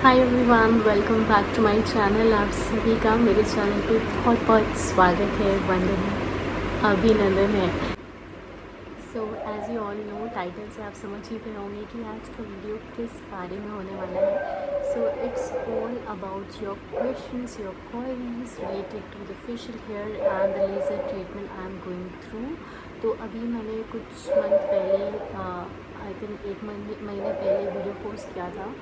Hi everyone, welcome back to my channel. आप सभी का मेरे चैनल पे बहुत बहुत स्वागत है, वंदन है, अभिनंदन है। So as you all know, title से आप समझ ही गए होंगे कि आज का वीडियो किस बारे में होने वाला है। So it's all about your questions, your queries related to the facial hair and the laser treatment I am going through. तो अभी मैंने कुछ मंथ पहले, आई थिंक एक महीने पहले वीडियो पोस्ट किया था।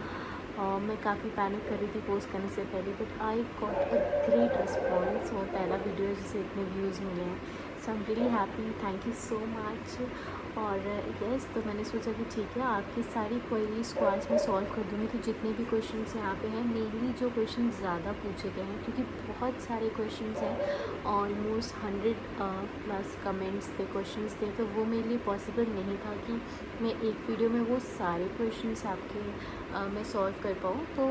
मैं काफ़ी पैनिक कर रही थी पोस्ट करने से पहले, but I got a great response. और पहला वीडियो जिसे इतने व्यूज़ मिले हैं, so I am really happy, thank you so much. और यस, तो मैंने सोचा कि ठीक है, आपकी सारी क्वेरीज़ को आज मैं सॉल्व कर दूँगी। तो जितने भी क्वेश्चंस यहाँ पे हैं, मेनली जो क्वेश्चन ज़्यादा पूछे गए हैं, क्योंकि बहुत सारे क्वेश्चंस हैं, ऑलमोस्ट 100 प्लस कमेंट्स थे, क्वेश्चंस थे, तो वो मेरे लिए पॉसिबल नहीं था कि मैं एक वीडियो में वो सारे क्वेश्चंस आपके मैं सॉल्व कर पाऊँ। तो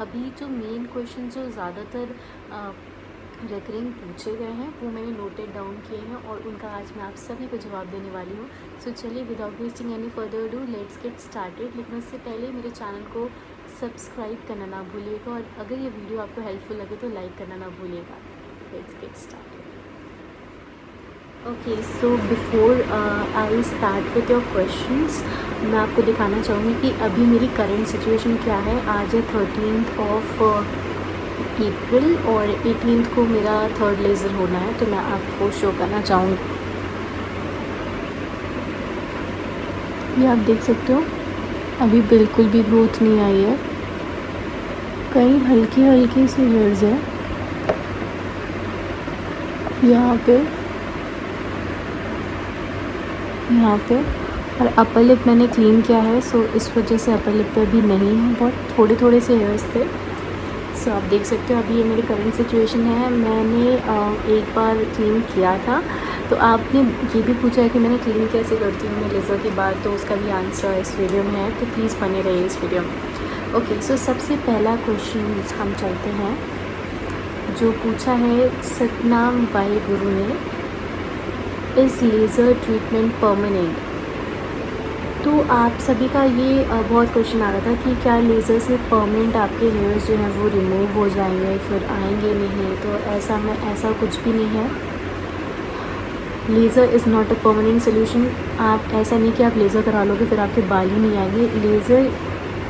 अभी जो मेन क्वेश्चन जो ज़्यादातर रेकरिंग पूछे गए हैं, वो मैंने नोटेड डाउन किए हैं और उनका आज मैं आप सभी को जवाब देने वाली हूँ। सो चलिए, without wasting any further do, let's get started. लेकिन उससे पहले मेरे चैनल को सब्सक्राइब करना ना भूलिएगा, और अगर ये वीडियो आपको हेल्पफुल लगे तो लाइक करना ना भूलिएगा। Let's get started. Okay, so before I start with your questions, मैं आपको दिखाना चाहूँगी कि अभी मेरी करंट सिचुएशन क्या है। आज है 13th ऑफ अप्रैल और 18th को मेरा थर्ड लेज़र होना है, तो मैं आपको शो करना चाहूँगी। ये आप देख सकते हो, अभी बिल्कुल भी ग्रोथ नहीं आई है, कहीं हल्की हल्की सी हेयर्स है यहाँ पे, और अपर लिप मैंने क्लीन किया है, सो इस वजह से अपर लिप पे भी नहीं है, बहुत थोड़े थोड़े से हेयर्स थे। सो आप देख सकते हो, अभी ये मेरी करंट सिचुएशन है। मैंने एक बार क्लीन किया था, तो आपने ये भी पूछा है कि मैंने क्लीन कैसे करती हूँ मैं लेज़र के बाद, तो उसका भी आंसर इस वीडियो में है, तो प्लीज़ बने रहिए इस वीडियो में। ओके, सो सबसे पहला क्वेश्चन हम चलते हैं, जो पूछा है सतनाम वाई गुरु ने, इज़ लेज़र ट्रीटमेंट परमानेंट। तो आप सभी का ये बहुत क्वेश्चन आ रहा था कि क्या लेज़र से परमानेंट आपके हेयर्स जो हैं वो रिमूव हो जाएंगे, फिर आएंगे नहीं। तो ऐसा कुछ भी नहीं है। Laser is not a permanent solution. आप ऐसा नहीं कि आप लेज़र करा लोगे फिर आपके बाल ही नहीं आएंगे। लेज़र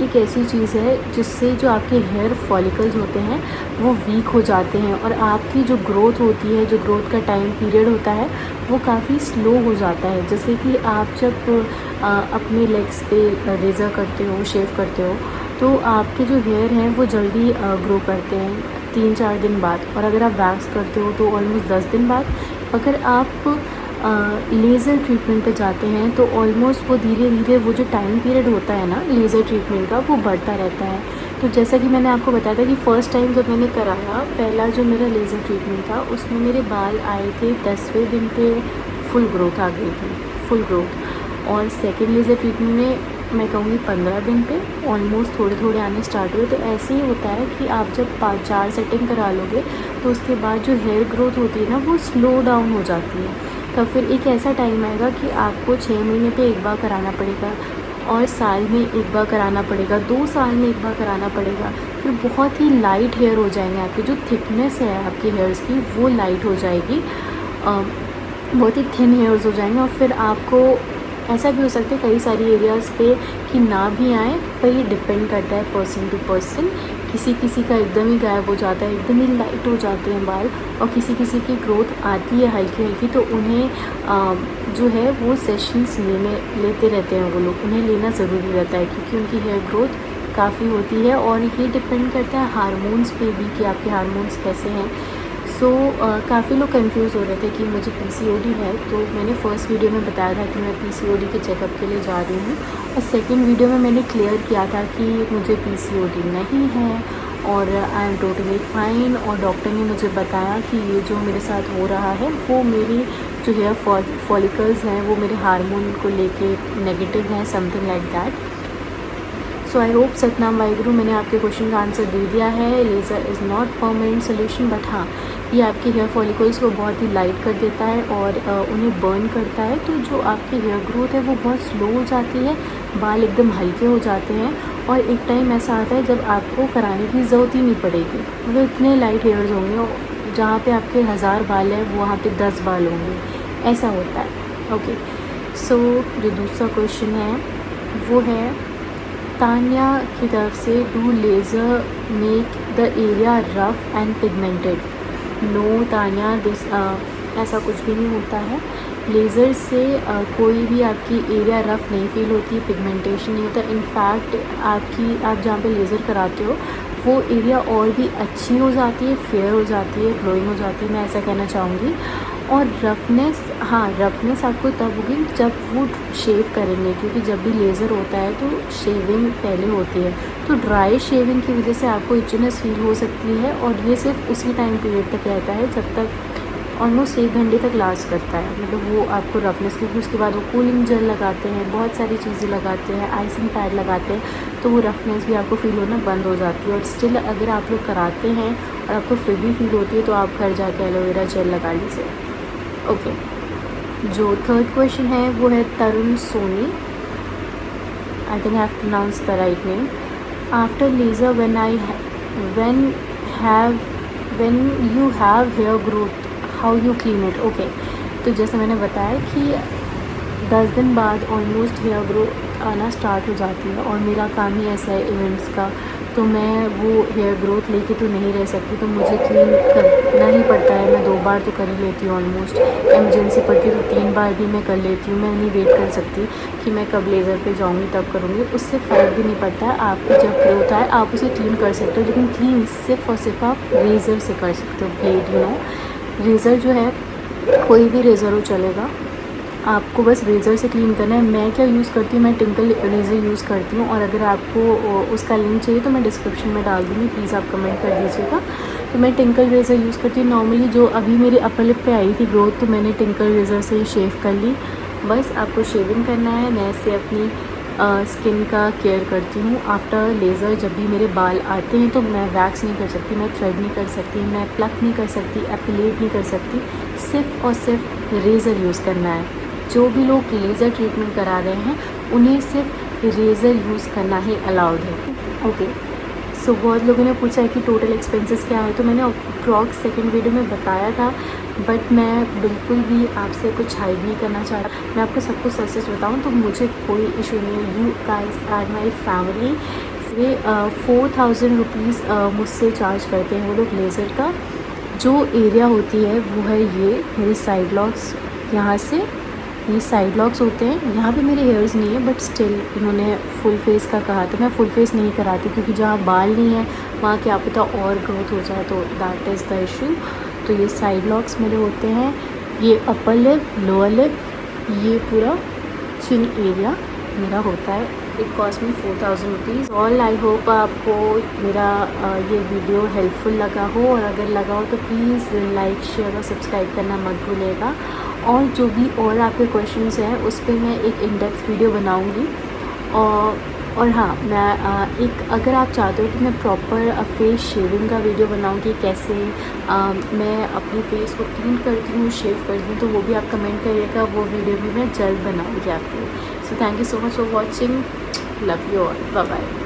एक ऐसी चीज़ है जिससे जो आपके हेयर फॉलिकल्स होते हैं वो वीक हो जाते हैं, और आपकी जो ग्रोथ होती है, जो ग्रोथ का टाइम पीरियड होता है, वो काफ़ी स्लो हो जाता है। जैसे कि आप जब अपने लेग्स पे रेज़र करते हो, शेव करते हो, तो आपके जो हेयर हैं वो जल्दी ग्रो करते हैं 3-4 दिन बाद, और अगर आप वैक्स करते हो तो ऑलमोस्ट 10 दिन बाद। अगर आप लेज़र ट्रीटमेंट पे जाते हैं तो ऑलमोस्ट वो धीरे धीरे वो जो टाइम पीरियड होता है ना लेज़र ट्रीटमेंट का, वो बढ़ता रहता है। तो जैसा कि मैंने आपको बताया था कि फ़र्स्ट टाइम जब मैंने कराया, पहला जो मेरा लेज़र ट्रीटमेंट था, उसमें मेरे बाल आए थे 10वें दिन पे, फुल ग्रोथ आ गई थी, फुल ग्रोथ। और सेकेंड लेज़र ट्रीटमेंट में मैं कहूँगी 15 दिन पे ऑलमोस्ट थोड़े थोड़े आने स्टार्ट हुए। तो ऐसे ही होता है कि आप जब 5-4 सेटिंग करा लोगे तो उसके बाद जो हेयर ग्रोथ होती है ना, वो स्लो डाउन हो जाती है। तब फिर एक ऐसा टाइम आएगा कि आपको 6 महीने पे एक बार कराना पड़ेगा, और साल में एक बार कराना पड़ेगा, 2 साल में एक बार कराना पड़ेगा। फिर बहुत ही लाइट हेयर हो जाएंगे, आपकी जो थिकनेस है आपकी हेयर्स की वो लाइट हो जाएगी, बहुत ही थिन हेयर्स हो जाएंगे। और फिर आपको ऐसा भी हो सकता है कई सारी एरियाज़ पे कि ना भी आए, पर ये डिपेंड करता है पर्सन टू पर्सन। किसी किसी का एकदम ही गायब हो जाता है, एकदम ही लाइट हो जाते हैं बाल, और किसी किसी की ग्रोथ आती है हल्की हल्की, तो उन्हें जो है वो सेशंस लेते रहते हैं वो लोग, उन्हें लेना ज़रूरी रहता है, क्योंकि उनकी हेयर ग्रोथ काफ़ी होती है। और ये डिपेंड करता है हार्मोन्स पे भी कि आपके हार्मोन्स कैसे हैं। सो काफ़ी लोग कंफ्यूज हो रहे थे कि मुझे PCOD है, तो मैंने फर्स्ट वीडियो में बताया था कि मैं PCOD के चेकअप के लिए जा रही हूँ, और सेकंड वीडियो में मैंने क्लियर किया था कि मुझे PCOD नहीं है और आई एम टोटली फाइन। और डॉक्टर ने मुझे बताया कि ये जो मेरे साथ हो रहा है वो मेरी जो हेयर फॉलिकल्स हैं वो मेरे हार्मोन को लेके नेगेटिव हैं, something like that. So I hope Satnam Waheguru, मैंने आपके क्वेश्चन का आंसर दे दिया है। Laser is not permanent solution, but हाँ, ये आपके हेयर फॉलिकल्स को बहुत ही लाइट कर देता है और उन्हें बर्न करता है। तो जो आपकी हेयर ग्रोथ है वो बहुत स्लो हो जाती है, बाल एकदम हल्के हो जाते हैं, और एक टाइम ऐसा आता है जब आपको कराने की ज़रूरत ही नहीं पड़ेगी, मतलब इतने लाइट हेयर्स होंगे और जहाँ पे आपके 1000 बाल है वहाँ पे 10 बाल होंगे, ऐसा होता है। ओके, सो जो दूसरा क्वेश्चन है वो है तान्या की तरफ से, do laser make the area rough and pigmented? No Tanya, this ऐसा कुछ भी नहीं होता है। लेज़र से कोई भी आपकी एरिया रफ़ नहीं फील होती, पिगमेंटेशन नहीं होता। इनफैक्ट आप जहाँ पे लेज़र कराते हो वो एरिया और भी अच्छी हो जाती है, फेयर हो जाती है, ग्लोइंग हो जाती है, मैं ऐसा कहना चाहूँगी। और रफनेस, हाँ रफनेस आपको तब होगी जब वो शेव करेंगे, क्योंकि जब भी लेज़र होता है तो शेविंग पहले होती है, तो ड्राई शेविंग की वजह से आपको इचनेस फील हो सकती है। और ये सिर्फ उसी टाइम पीरियड तक रहता है जब तक ऑलमोस्ट 1 घंटे तक लास्ट करता है, मतलब वो आपको रफनेस की। उसके बाद वो कूलिंग जेल लगाते हैं, बहुत सारी चीज़ें लगाते हैं, आइसिंग पैड लगाते हैं, तो वो रफनेस भी आपको फील होना बंद हो जाती है। और स्टिल अगर आप लोग कराते हैं और आपको फिर भी फील होती है तो आप घर जाके एलोवेरा जेल लगा लीजिए। ओके, जो थर्ड क्वेश्चन है वो है Tarun Soni, I think I have pronounce the right name. After laser when you have hair growth, how you clean it? Okay, तो जैसे मैंने बताया कि 10 दिन बाद ऑलमोस्ट हेयर ग्रोथ आना स्टार्ट हो जाती है, और मेरा काम ही ऐसा है इवेंट्स का, तो मैं वो हेयर ग्रोथ लेके तो नहीं रह सकती, तो मुझे क्लीन करना ही पड़ता है। मैं 2 बार तो कर ही लेती हूँ, ऑलमोस्ट एमरजेंसी पड़ती है तो 3 बार भी मैं कर लेती हूँ। मैं नहीं वेट कर सकती कि मैं कब लेज़र पे जाऊँगी तब करूँगी, उससे फ़र्क भी नहीं पड़ता है। आपकी जब ग्रोथ आए आप उसे क्लीन कर सकते हो, लेकिन क्लीन सिर्फ और सिर्फ आप रेज़र से कर सकते हो। ब्लेड, रेज़र जो है कोई भी रेज़र हो चलेगा, आपको बस रेज़र से क्लीन करना है। मैं क्या यूज़ करती हूँ, मैं टिंकल रेज़र यूज़ करती हूँ, और अगर आपको उसका लिंक चाहिए तो मैं डिस्क्रिप्शन में डाल दूँगी, प्लीज़ आप कमेंट कर दीजिएगा। तो मैं टिंकल रेज़र यूज़ करती हूँ नॉर्मली। जो अभी मेरे अपर लिप पे आई थी ग्रोथ, तो मैंने टिंकल रेज़र से ही शेव कर ली। बस आपको शेविंग करना है। मैं इससे अपनी स्किन का केयर करती हूँ। आफ्टर लेज़र जब भी मेरे बाल आते हैं तो मैं वैक्स नहीं कर सकती, मैं थ्रेड नहीं कर सकती, मैं प्लक नहीं कर सकती, एपिलेट नहीं कर सकती, सिर्फ़ और सिर्फ रेज़र यूज़ करना है। जो भी लोग लेज़र ट्रीटमेंट करा रहे हैं उन्हें सिर्फ रेज़र यूज़ करना ही अलाउड है। ओके, सो बहुत लोगों ने पूछा है कि टोटल एक्सपेंसेस क्या है, तो मैंने अप्रॉक्स सेकंड वीडियो में बताया था, बट मैं बिल्कुल भी आपसे कुछ हाइड नहीं करना चाह रहा। मैं आपको सब कुछ सच बताऊँ तो मुझे कोई इशू नहीं है। You guys are my family. वे 4000 रुपीज़ मुझसे चार्ज करते हैं वो लोग लेज़र का। जो एरिया होती है वो है ये मेरे साइड लॉक्स, यहाँ से ये साइड लॉक्स होते हैं। यहाँ पे मेरे हेयर्स नहीं है, बट स्टिल इन्होंने फुल फेस का कहा, तो मैं फुल फेस नहीं कराती, क्योंकि जहाँ बाल नहीं है वहाँ क्या पता और ग्रोथ हो जाए, तो दैट इज़ द इशू। तो ये साइड लॉक्स मेरे होते हैं, ये अपर लिप, लोअर लिप, ये पूरा चिन एरिया मेरा होता है। It cost me 4000 rupees. All I hope आपको मेरा ये वीडियो हेल्पफुल लगा हो, और अगर लगा हो तो प्लीज़ लाइक, शेयर और सब्सक्राइब करना मत भूलिएगा। और जो भी और आपके क्वेश्चंस हैं उस पर मैं एक इन डेप्थ वीडियो बनाऊंगी। और हाँ, मैं एक, अगर आप चाहते हो कि मैं प्रॉपर फेस शेविंग का वीडियो बनाऊँ कि कैसे मैं अपने फेस को क्लीन करती हूँ, शेव करती हूँ, तो वो भी आप कमेंट करिएगा, वो वीडियो भी मैं जल्द बनाऊँगी आपके लिए। So thank you so much for watching, love you all, bye bye.